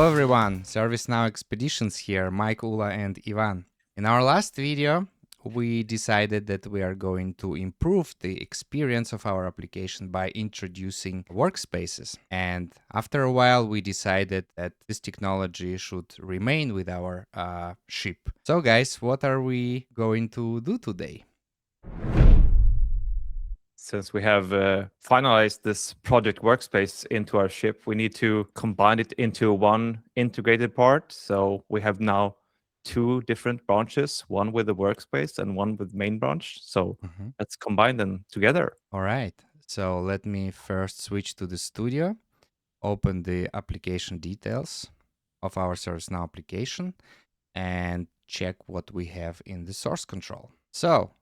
Hello everyone, ServiceNow Expeditions here, Mike, Ula and Ivan. In our last video, we decided that we are going to improve the experience of our application by introducing workspaces. And after a while, we decided that this technology should remain with our ship. So guys, what are we going to do today? Since we have finalized this project workspace into our ship, we need to combine it into one integrated part. So we have now two different branches, one with the workspace and one with main branch. So let's combine them together. All right. So let me first switch to the studio, open the application details of our ServiceNow application, and check what we have in the source control. So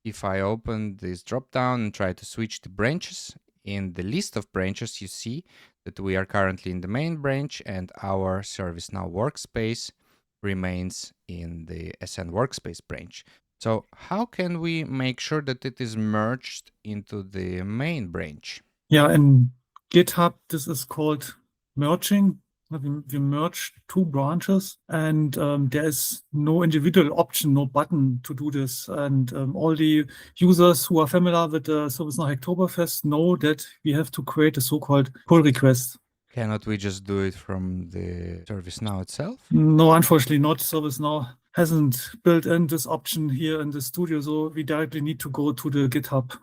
if I open this dropdown and try to switch to branches, in the list of branches, you see that we are currently in the main branch and our ServiceNow workspace remains in the SN workspace branch. So how can we make sure that it is merged into the main branch? Yeah, in GitHub, this is called merging. We merge two branches, and there is no individual option, no button to do this. And all the users who are familiar with the ServiceNow Hacktoberfest know that we have to create a so-called pull request. Cannot we just do it from the ServiceNow itself? No, unfortunately not. ServiceNow hasn't built in this option here in the studio, so we directly need to go to the GitHub.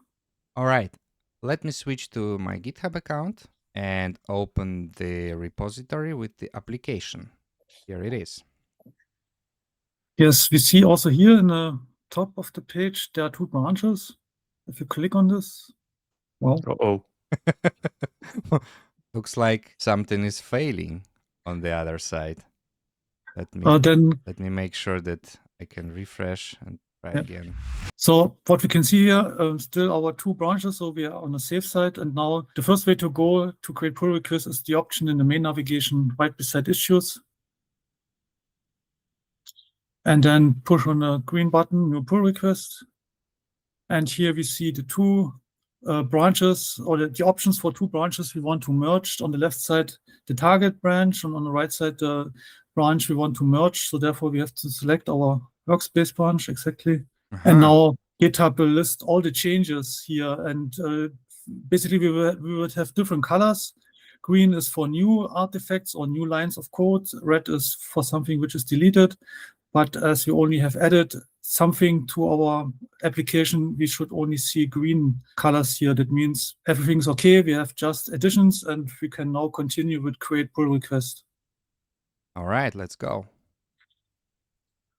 All right, let me switch to my GitHub account and open the repository with the application. Here it is. Yes, we see also here in the top of the page, there are two branches. If you click on this, well, Uh-oh. Looks like something is failing on the other side. Let me make sure that I can refresh and try again. So what we can see here, still our two branches, so we are on the safe side. And now the first way to go to create pull requests is the option in the main navigation right beside issues. And then push on the green button, new pull request. And here we see the two branches, or the options for two branches we want to merge. On the left side, the target branch, and on the right side, the branch we want to merge. So therefore, we have to select our workspace branch exactly. And now GitHub will list all the changes here. And basically, we would have different colors. Green is for new artifacts or new lines of code. Red is for something which is deleted. But as we only have added something to our application, we should only see green colors here. That means everything's okay. We have just additions, and we can now continue with create pull request. All right, let's go.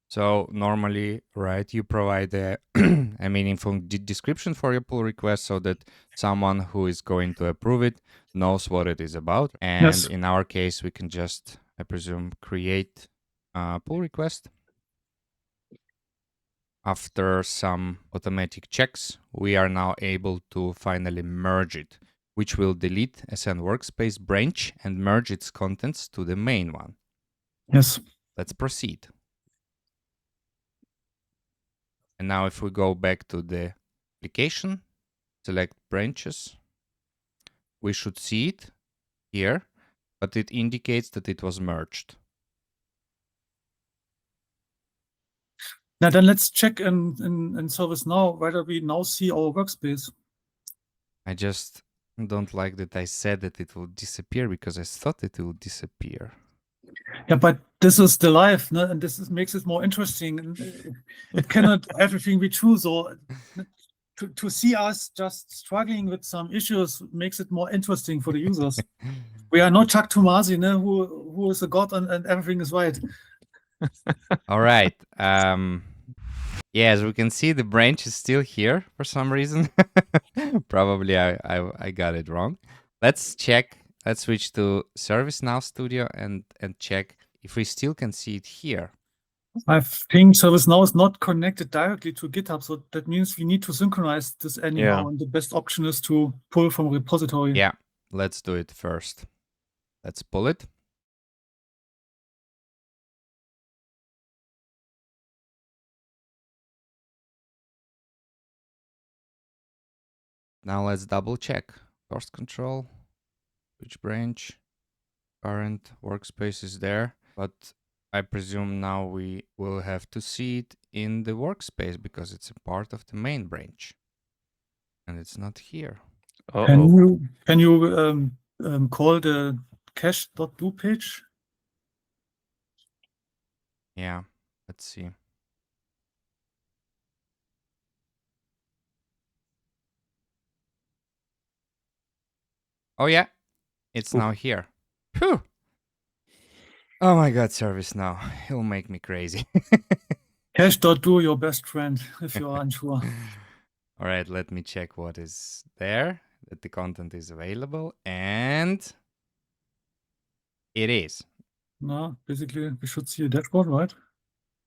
So normally, right, you provide a meaningful description for your pull request so that someone who is going to approve it knows what it is about. And in our case, we can just, I presume, create a pull request. After some automatic checks, we are now able to finally merge it, which will delete SN Workspace branch and merge its contents to the main one. Yes. Let's proceed. And now if we go back to the application, select branches, we should see it here, but it indicates that it was merged. Now then let's check in ServiceNow whether we now see our workspace. I just don't like that I said that it will disappear because I thought it will disappear. Yeah, but this is the life, no? And this makes it more interesting. It cannot everything be true. So to see us just struggling with some issues makes it more interesting for the users. We are not Chuck Tomasi, no, who is a god and everything is right. All right. Yeah, as we can see, the branch is still here for some reason. Probably I got it wrong. Let's check. Let's switch to ServiceNow Studio and check if we still can see it here. I think ServiceNow is not connected directly to GitHub, so that means we need to synchronize this anyhow. And the best option is to pull from a repository. Yeah, let's do it first. Let's pull it. Now let's double check. Source control, which branch? Current workspace is there, but I presume now we will have to see it in the workspace because it's a part of the main branch. And it's not here. Can you call the cache.do page? Yeah, let's see. Oh yeah, it's now here. Phew. Oh my God, ServiceNow, it'll make me crazy. Cache.do, your best friend, if you are unsure. All right, let me check what is there, that the content is available, and it is. No, basically, we should see a dashboard, right?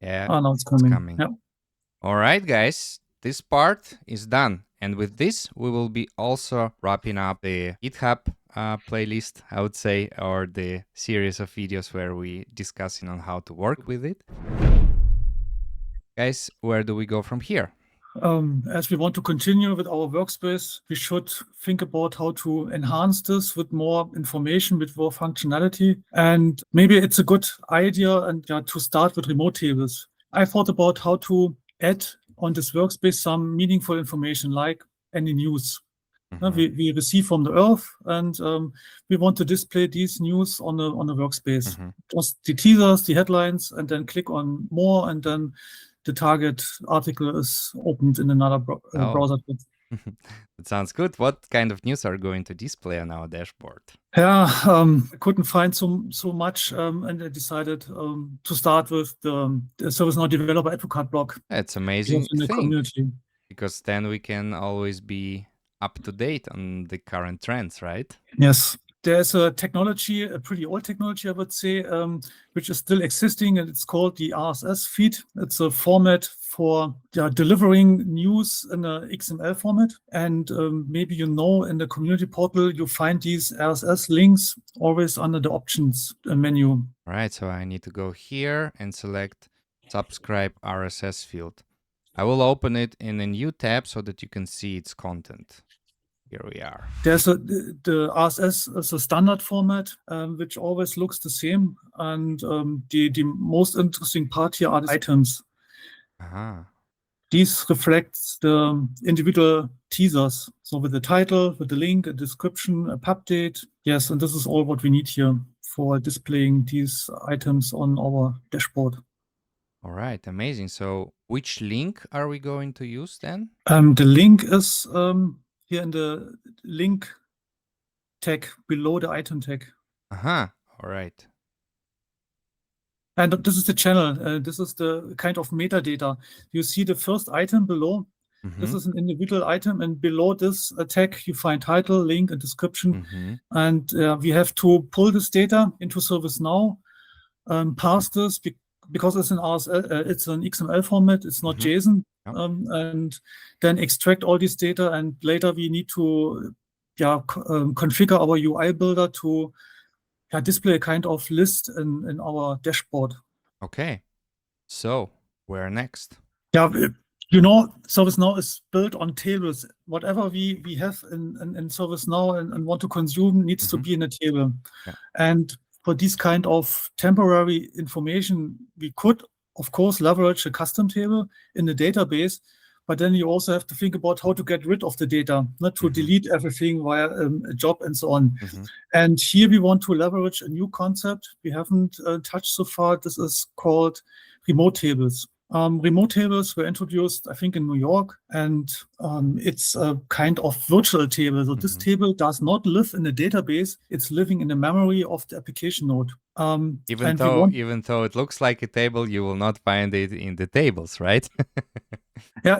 Yeah, now it's coming. Yeah. All right, guys, this part is done. And with this, we will be also wrapping up the GitHub playlist, I would say, or the series of videos where we discussing on how to work with it. Guys, where do we go from here? As we want to continue with our workspace, we should think about how to enhance this with more information, with more functionality. And maybe it's a good idea to start with remote tables. I thought about how to add on this workspace some meaningful information like any news. We receive from the earth, and we want to display these news on the workspace. Just the teasers, the headlines, and then click on more, and then the target article is opened in another browser. That sounds good. What kind of news are going to display on our dashboard? Yeah, I couldn't find so much, and I decided to start with the ServiceNow developer advocate blog. It's amazing in the community, because then we can always be up to date on the current trends, right? Yes. There's a technology, a pretty old technology, I would say, which is still existing, and it's called the RSS feed. It's a format for delivering news in a XML format. And maybe in the community portal, you find these RSS links always under the options menu. All right, so I need to go here and select subscribe RSS field. I will open it in a new tab so that you can see its content. Here we are. There's the RSS is a standard format, which always looks the same. And the most interesting part here are the items. These reflect the individual teasers. So with the title, with the link, a description, a pub date. Yes, and this is all what we need here for displaying these items on our dashboard. All right, amazing. So which link are we going to use then? The link is here in the link tag below the item tag. All right. And this is the channel. This is the kind of metadata. You see the first item below. This is an individual item, and below this tag you find title, link, and description. And we have to pull this data into ServiceNow, parse this because it's an it's an XML format. It's not JSON. And then extract all this data, and later we need to configure our UI builder to display a kind of list in our dashboard. Okay, so where next? Yeah, ServiceNow is built on tables. Whatever we have in ServiceNow and want to consume needs to be in a table. And for this kind of temporary information, we could, of course, leverage a custom table in the database, but then you also have to think about how to get rid of the data, not to delete everything via a job and so on. And here we want to leverage a new concept we haven't touched so far. This is called remote tables. Remote tables were introduced, I think, in New York, and it's a kind of virtual table. So this table does not live in a database. It's living in the memory of the application node. Even though it looks like a table, you will not find it in the tables, right? You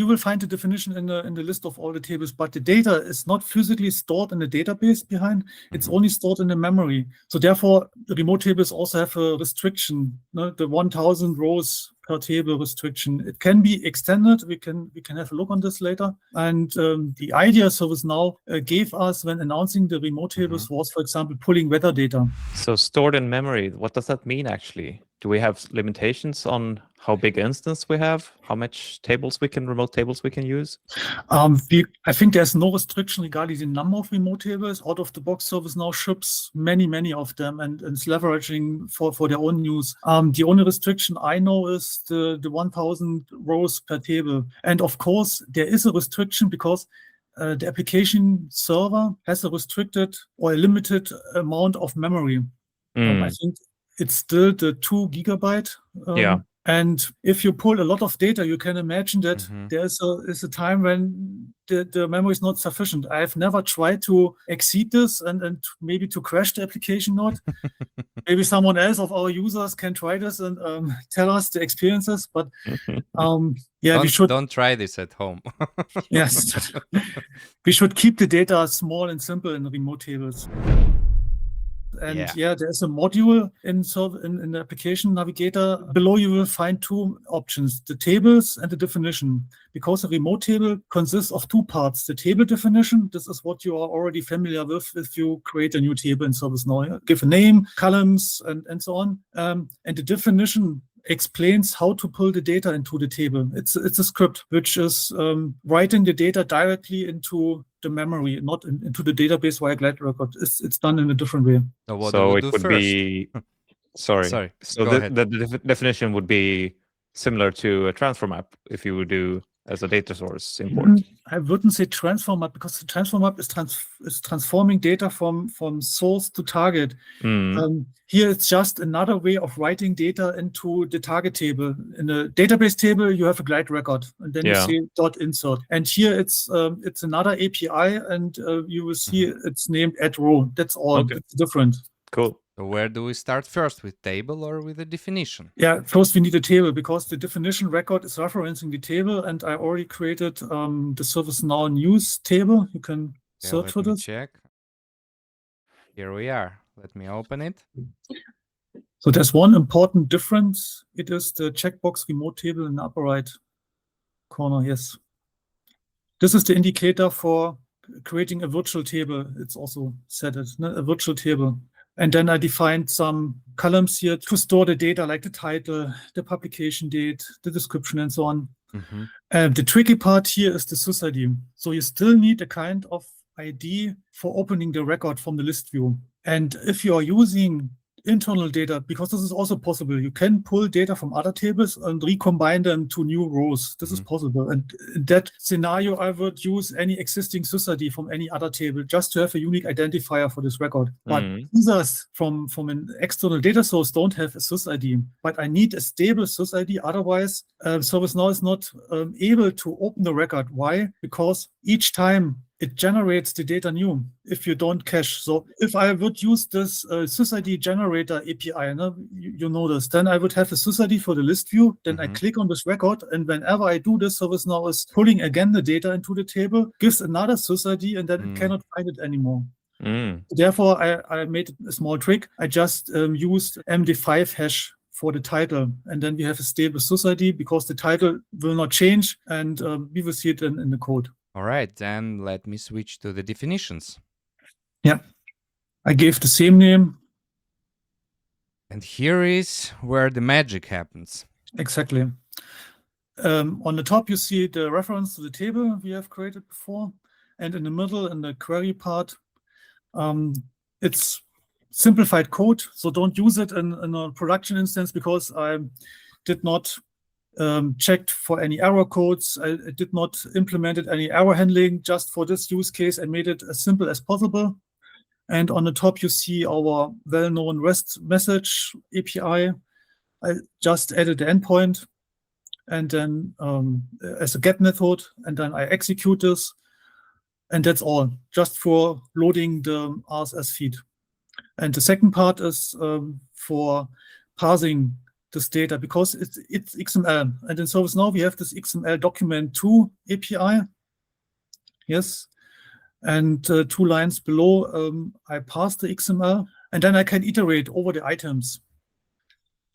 will find the definition in the list of all the tables, but the data is not physically stored in the database behind. It's only stored in the memory. So therefore, the remote tables also have a restriction, the 1,000 rows per table restriction. It can be extended. We can have a look on this later. And the idea ServiceNow gave us when announcing the remote tables was, for example, pulling weather data. So stored in memory, what does that mean actually? Do we have limitations on how big instance we have, how much remote tables we can use? I think there's no restriction regarding the number of remote tables. Out of the box, ServiceNow ships many of them and is leveraging for their own use. The only restriction I know is the 1,000 rows per table. And of course, there is a restriction because the application server has a restricted or a limited amount of memory. I think it's still the 2 GB. Yeah. And if you pull a lot of data, you can imagine that there is a time when the memory is not sufficient. I've never tried to exceed this and maybe to crash the application node. Maybe someone else of our users can try this and tell us the experiences. But yeah, don't try this at home. Yes, we should keep the data small and simple in remote tables. And yeah, there's a module in the application navigator. Below you will find 2 options, the tables and the definition. Because a remote table consists of 2 parts. The table definition, this is what you are already familiar with if you create a new table in ServiceNow. Give a name, columns, and so on. And the definition explains how to pull the data into the table. It's a script which is writing the data directly into the memory, not into the database via glide record. It's done in a different way. So it would be sorry. So the definition would be similar to a transfer map if you would do as a data source import. I wouldn't say transform map because the transform map is transforming data from source to target. Here it's just another way of writing data into the target table. In a database table, you have a glide record, and then you say .insert. And here it's another API, and you will see it's named add row. That's all. Okay. It's different. Cool. So where do we start first, with table or with the definition? Yeah, first we need a table because the definition record is referencing the table, and I already created the ServiceNow news table. You can search for this. Check. Here we are. Let me open it. So there's one important difference. It is the checkbox remote table in the upper right corner. Yes. This is the indicator for creating a virtual table. It's also set as a virtual table. And then I defined some columns here to store the data, like the title, the publication date, the description, and so on. The tricky part here is the SysID. So you still need a kind of ID for opening the record from the list view. And if you are using internal data, because this is also possible, you can pull data from other tables and recombine them to new rows. This is possible. And in that scenario, I would use any existing SysID from any other table just to have a unique identifier for this record. But users from an external data source don't have a SysID. But I need a stable SysID. Otherwise, ServiceNow is not able to open the record. Why? Because each time it generates the data new if you don't cache. So if I would use this SysID generator API, you know this, then I would have a SysID for the list view. Then I click on this record, and whenever I do this, ServiceNow is pulling again the data into the table, gives another SysID, and then it cannot find it anymore. Therefore, I made a small trick. I just used MD5 hash for the title, and then we have a stable SysID because the title will not change, and we will see it in the code. All right, then let me switch to the definitions. Yeah, I gave the same name. And here is where the magic happens. Exactly. On the top, you see the reference to the table we have created before. And in the middle, in the query part, it's simplified code. So don't use it in a production instance because I did not checked for any error codes. I did not implement any error handling. Just for this use case, I made it as simple as possible. And on the top, you see our well-known REST message API. I just added the endpoint, and then as a get method, and then I execute this. And that's all, just for loading the RSS feed. And the second part is for parsing this data, because it's XML, and in ServiceNow we have this XML document 2 API. Yes, and 2 lines below, I pass the XML, and then I can iterate over the items.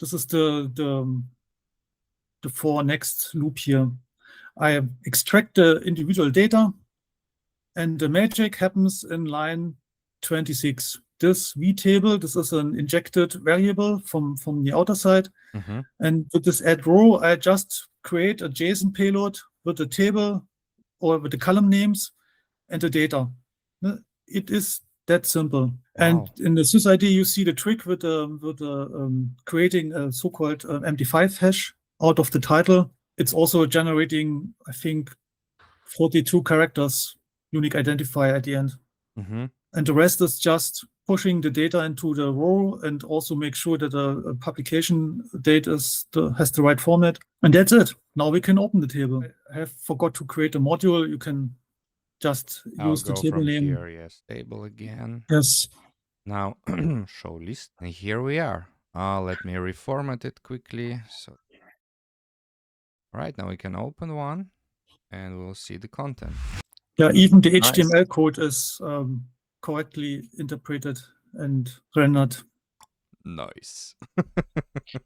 This is the for next loop here. I extract the individual data, and the magic happens in line 26. this vtable. This is an injected variable from the outer side. And with this add row, I just create a JSON payload with the table or with the column names and the data. It is that simple. Wow. And in the SysID, you see the trick with creating a so-called MD5 hash out of the title. It's also generating, I think, 42 characters unique identifier at the end. And the rest is just pushing the data into the row and also make sure that a publication date has the right format. And that's it. Now we can open the table. I have forgot to create a module. You can just use the table name. Here, yes, table again. Yes. Now show list. And here we are. Let me reformat it quickly. So, right now we can open one and we'll see the content. Yeah, even the Nice. HTML code is correctly interpreted and rendered. Nice.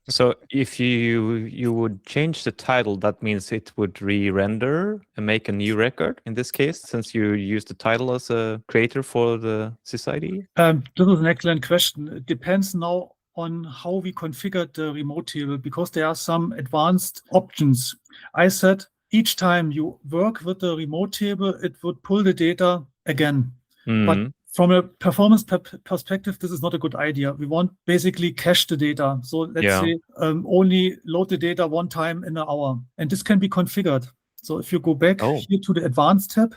So if you would change the title, that means it would re-render and make a new record in this case, since you used the title as a creator for the SysID? This is an excellent question. It depends now on how we configured the remote table, because there are some advanced options. I said each time you work with the remote table, it would pull the data again. But from a performance perspective, this is not a good idea. We want basically cache the data. So let's say only load the data one time in an hour. And this can be configured. So if you go back here to the advanced tab,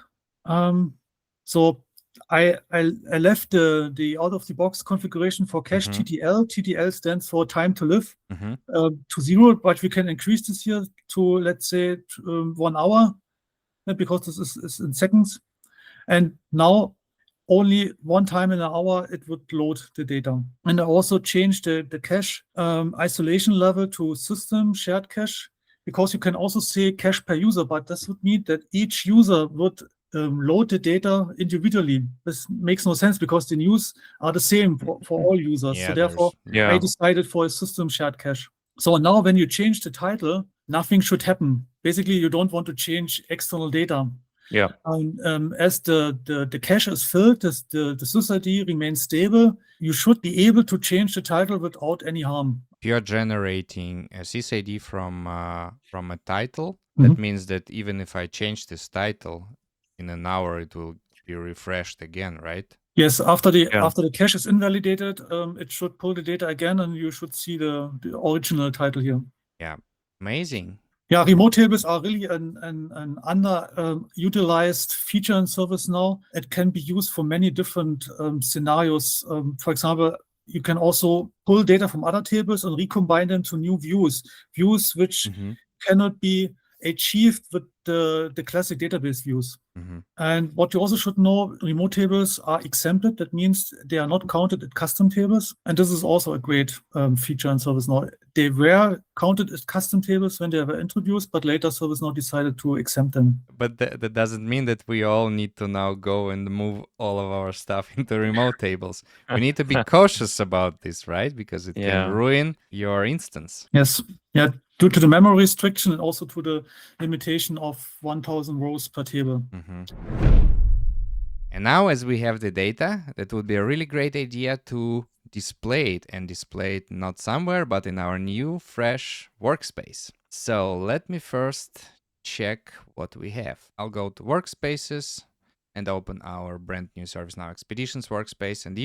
so I left the out-of-the-box configuration for cache.TTL. TTL stands for time to live to 0, but we can increase this here to, let's say, 1 hour, because this is in seconds. And now only one time in an hour it would load the data. And I also changed the cache isolation level to system shared cache, because you can also say cache per user, but this would mean that each user would load the data individually. This makes no sense because the news are the same for all users. So therefore, I decided for a system shared cache. So now when you change the title, nothing should happen. Basically, you don't want to change external data. Yeah. As the cache is filled, the SysID remains stable. You should be able to change the title without any harm. If you're generating a SysID from a title, that means that even if I change this title in an hour, it will be refreshed again, right? Yes, after the cache is invalidated, it should pull the data again, and you should see the original title here. Yeah, amazing. Yeah, remote tables are really an underutilized feature in ServiceNow. It can be used for many different scenarios. For example, you can also pull data from other tables and recombine them to new views which cannot be achieved with the classic database views. And what you also should know, remote tables are exempted. That means they are not counted as custom tables. And this is also a great feature in ServiceNow. They were counted as custom tables when they were introduced, but later ServiceNow decided to exempt them. But that doesn't mean that we all need to now go and move all of our stuff into remote tables. We need to be cautious about this, right? Because it can ruin your instance. Yes. Yeah. Due to the memory restriction and also to the limitation of 1,000 rows per table. And now, as we have the data, that would be a really great idea to display it, and display it not somewhere, but in our new, fresh workspace. So let me first check what we have. I'll go to workspaces and open our brand new ServiceNow Expeditions workspace. And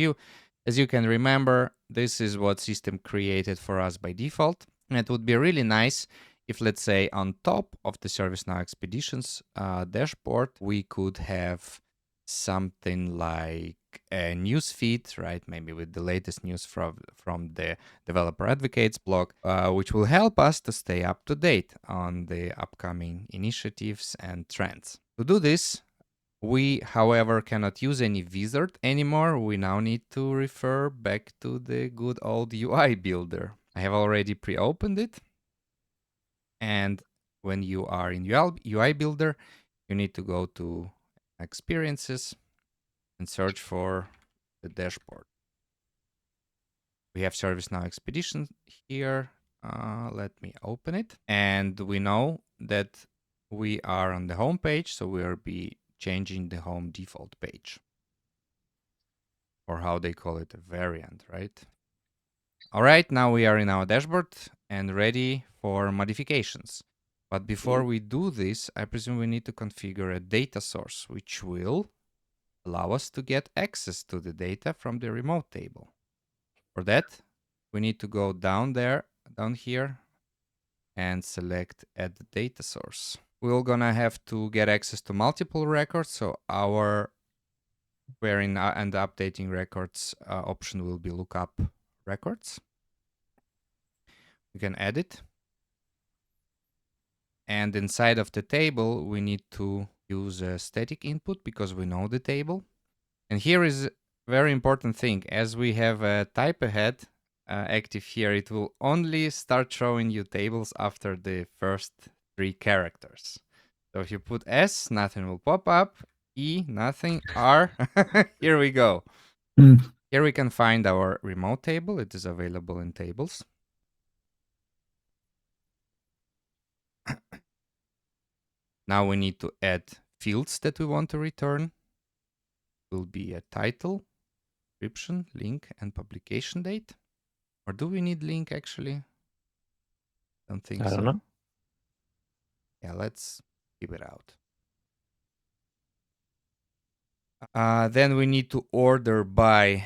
as you can remember, this is what system created for us by default. And it would be really nice if, let's say, on top of the ServiceNow Expeditions dashboard, we could have something like a news feed, right? Maybe with the latest news from the Developer Advocates blog, which will help us to stay up to date on the upcoming initiatives and trends. To do this, we, however, cannot use any wizard anymore. We now need to refer back to the good old UI builder. I have already pre-opened it. And when you are in UI builder, you need to go to experiences and search for the dashboard. We have ServiceNow Expedition here. Let me open it. And we know that we are on the home page, so we'll be changing the home default page. or how they call it, a variant, right? All right, now we are in our dashboard and ready for modifications. But before we do this, I presume we need to configure a data source, which will allow us to get access to the data from the remote table. For that, we need to go down here, and select add data source. We're gonna have to get access to multiple records, so our querying and updating records option will be lookup records. We can add it. And inside of the table, we need to use a static input because we know the table. And here is a very important thing. As we have a type ahead active here, it will only start showing you tables after the first 3 characters. So if you put S, nothing will pop up. E, nothing. R, here we go. Here we can find our remote table. It is available in tables. Now we need to add fields that we want to return. Will be a title, description, link, and publication date. Or do we need link actually? Don't think so. I don't know. Yeah, let's keep it out. Then we need to order by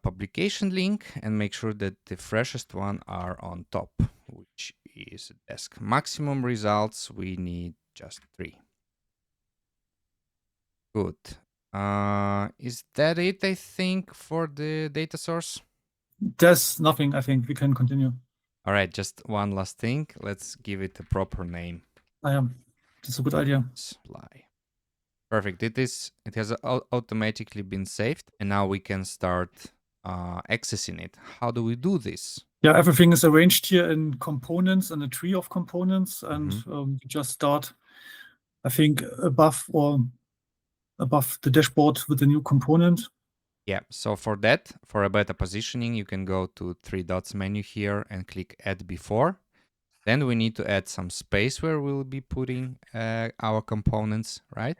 publication link and make sure that the freshest one are on top, which is desk. Maximum results, we need just 3. Good. Is that it, I think, for the data source? There's nothing, I think. We can continue. All right, just one last thing. Let's give it a proper name. That's a good idea. Supply. Perfect. It has automatically been saved, and now we can start accessing it. How do we do this? Yeah, everything is arranged here in components and a tree of components, and you just start, I think, above the dashboard with a new component. Yeah, so for that, for a better positioning, you can go to 3 dots menu here and click add before. Then we need to add some space where we'll be putting our components, right?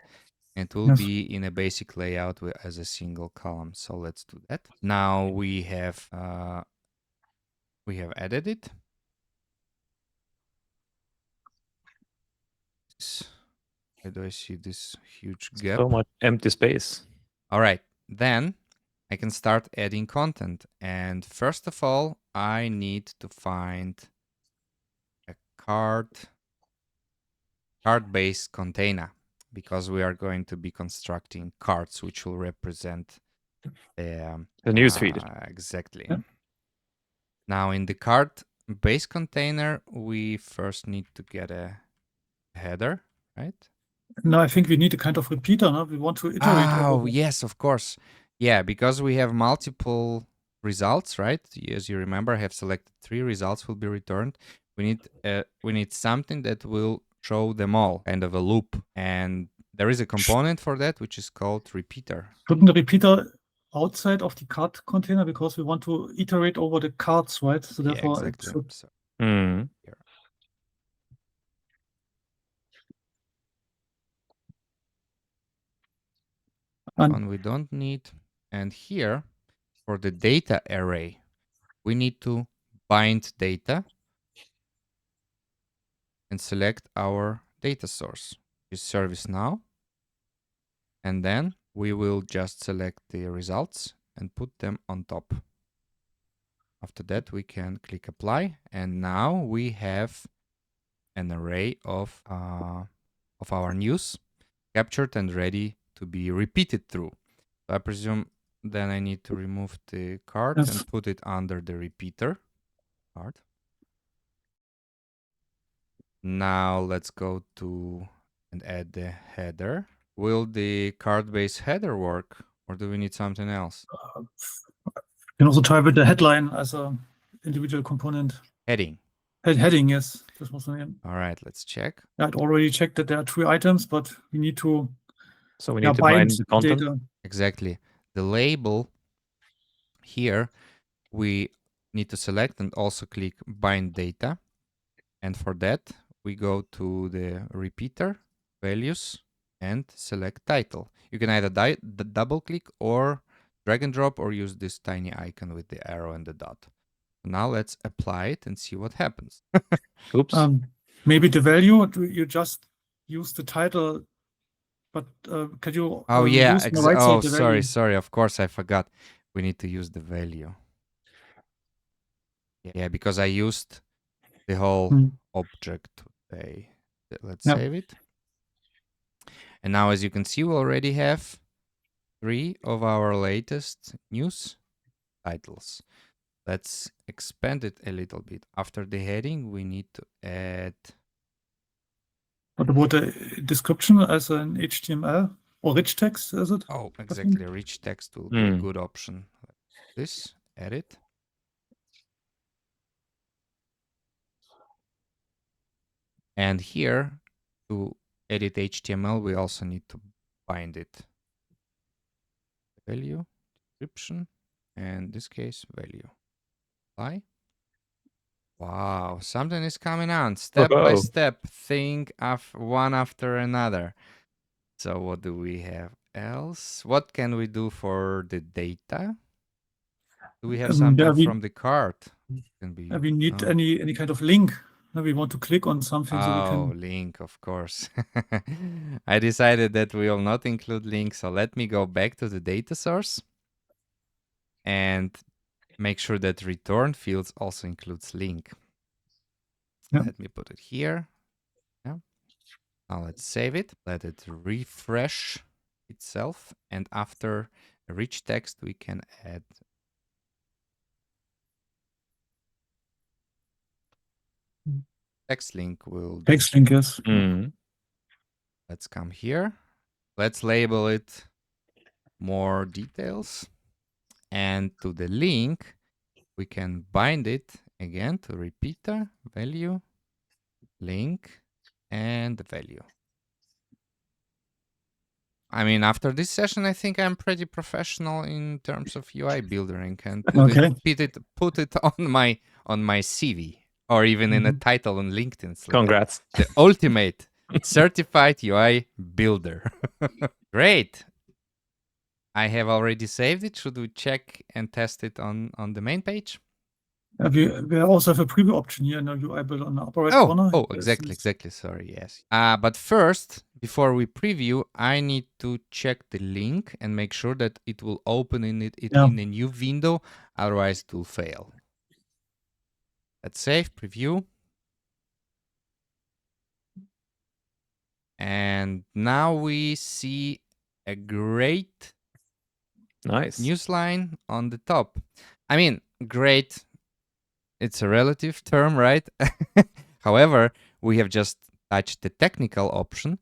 It will be in a basic layout as a single column. So let's do that. Now we have added it. Where do I see this huge gap? So much empty space. All right, then I can start adding content. And first of all, I need to find a card-based container, because we are going to be constructing cards which will represent the newsfeed. Exactly. Yeah. Now in the card-based container, we first need to get a header, right? No, I think we need a kind of repeater. No? We want to iterate. Oh, yes, of course. Yeah, because we have multiple results, right? As you remember, I have selected 3 results will be returned. We need something that will show them all, kind of a loop. And there is a component for that, which is called repeater. Shouldn't the repeater outside of the card container, because we want to iterate over the cards, right? So therefore, yeah, exactly. It should... So, here. One we don't need. And here, for the data array, we need to bind data and select our data source, which is ServiceNow. And then we will just select the results and put them on top. After that, we can click apply. And now we have an array of our news captured and ready to be repeated through. So I presume then I need to remove the card and put it under the repeater card. Now let's go to and add the header. Will the card-based header work, or do we need something else? You can also try with the headline as an individual component. Heading. Heading, yes. This was the name. All right, let's check. I'd already checked that there are 3 items, but we need to. So we need to bind the content. Data. Exactly. The label here, we need to select and also click bind data. And for that, we go to the repeater values and select title. You can either double click or drag and drop or use this tiny icon with the arrow and the dot. Now let's apply it and see what happens. Oops. Maybe the value, you just use the title, but can you Oh yeah, use on the right side the value? sorry, of course I forgot. We need to use the value. Yeah, because I used the whole object. Let's save it. And now, as you can see, we already have 3 of our latest news titles. Let's expand it a little bit. After the heading, we need to add... What about the description as an HTML or rich text, is it? Oh, exactly. Rich text will be a good option. This, edit. And here, to edit HTML, we also need to bind it. Value, description, and in this case, value. Apply. Wow, something is coming on step by step, thing one after another. So what do we have else? What can we do for the data? Do we have something from the cart? We need any kind of link. We want to click on something so we can... link, of course. I decided that we will not include links, so let me go back to the data source and make sure that return fields also includes link. Let me put it here. Yeah. Now let's save it. Let it refresh itself. And after a rich text, we can add text link. Text link, yes. Let's come here. Let's label it more details. And to the link, we can bind it again to repeater, value, link, and value. I mean, after this session, I think I'm pretty professional in terms of UI builder and can put it on my CV or even in a title on LinkedIn. Congrats. The ultimate certified UI builder. Great. I have already saved it. Should we check and test it on the main page? We also have a preview option here in the UI builder on the upper right corner. Oh, exactly. Sorry, yes. But first, before we preview, I need to check the link and make sure that it will open in in a new window. Otherwise, it will fail. Let's save, preview. And now we see a great news line on the top. I mean, great. It's a relative term, right? However, we have just touched the technical option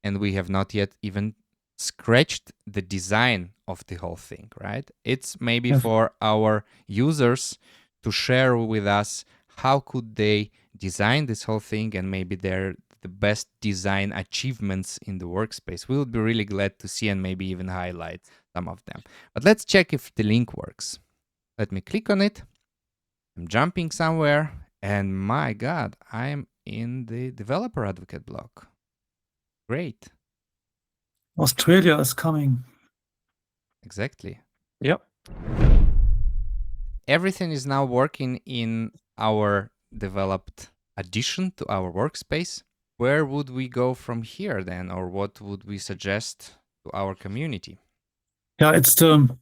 and we have not yet even scratched the design of the whole thing, right? It's maybe for our users to share with us how could they design this whole thing and maybe the best design achievements in the workspace. We would be really glad to see and maybe even highlight some of them. But let's check if the link works. Let me click on it. I'm jumping somewhere and my God, I'm in the developer advocate block. Great. Australia is coming. Exactly. Yep. Everything is now working in our developed addition to our workspace. Where would we go from here then, or what would we suggest to our community? Yeah, it's the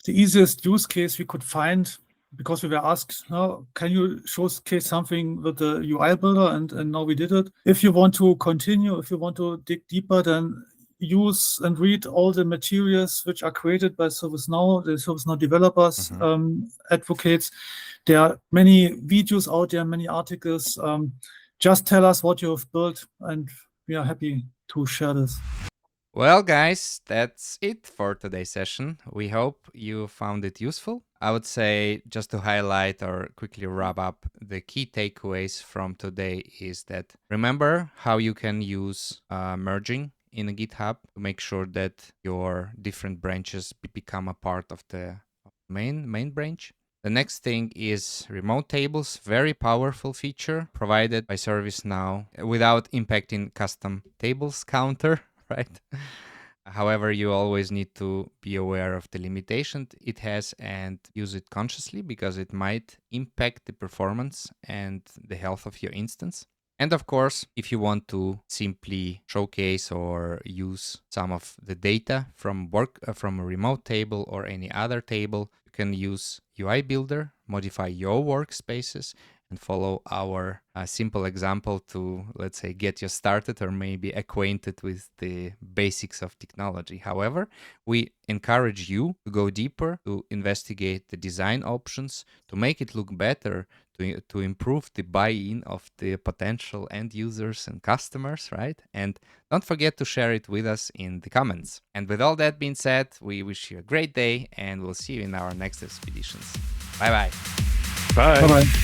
easiest use case we could find because we were asked, can you showcase something with the UI builder? And now we did it. If you want to continue, if you want to dig deeper, then use and read all the materials which are created by ServiceNow, the ServiceNow developers, advocates. There are many videos out there, many articles. Just tell us what you have built and we are happy to share this. Well, guys, that's it for today's session. We hope you found it useful. I would say, just to highlight or quickly wrap up, the key takeaways from today is that remember how you can use merging in a GitHub to make sure that your different branches become a part of the main branch. The next thing is remote tables, very powerful feature provided by ServiceNow without impacting custom tables counter, right? However, you always need to be aware of the limitation it has and use it consciously, because it might impact the performance and the health of your instance. And of course, if you want to simply showcase or use some of the data from a remote table or any other table, you can use UI Builder, modify your workspaces, and follow our simple example to, let's say, get you started or maybe acquainted with the basics of technology. However, we encourage you to go deeper, to investigate the design options, to make it look better, to improve the buy-in of the potential end users and customers, right? And don't forget to share it with us in the comments. And with all that being said, we wish you a great day, and we'll see you in our next expeditions. Bye-bye. Bye. Bye-bye.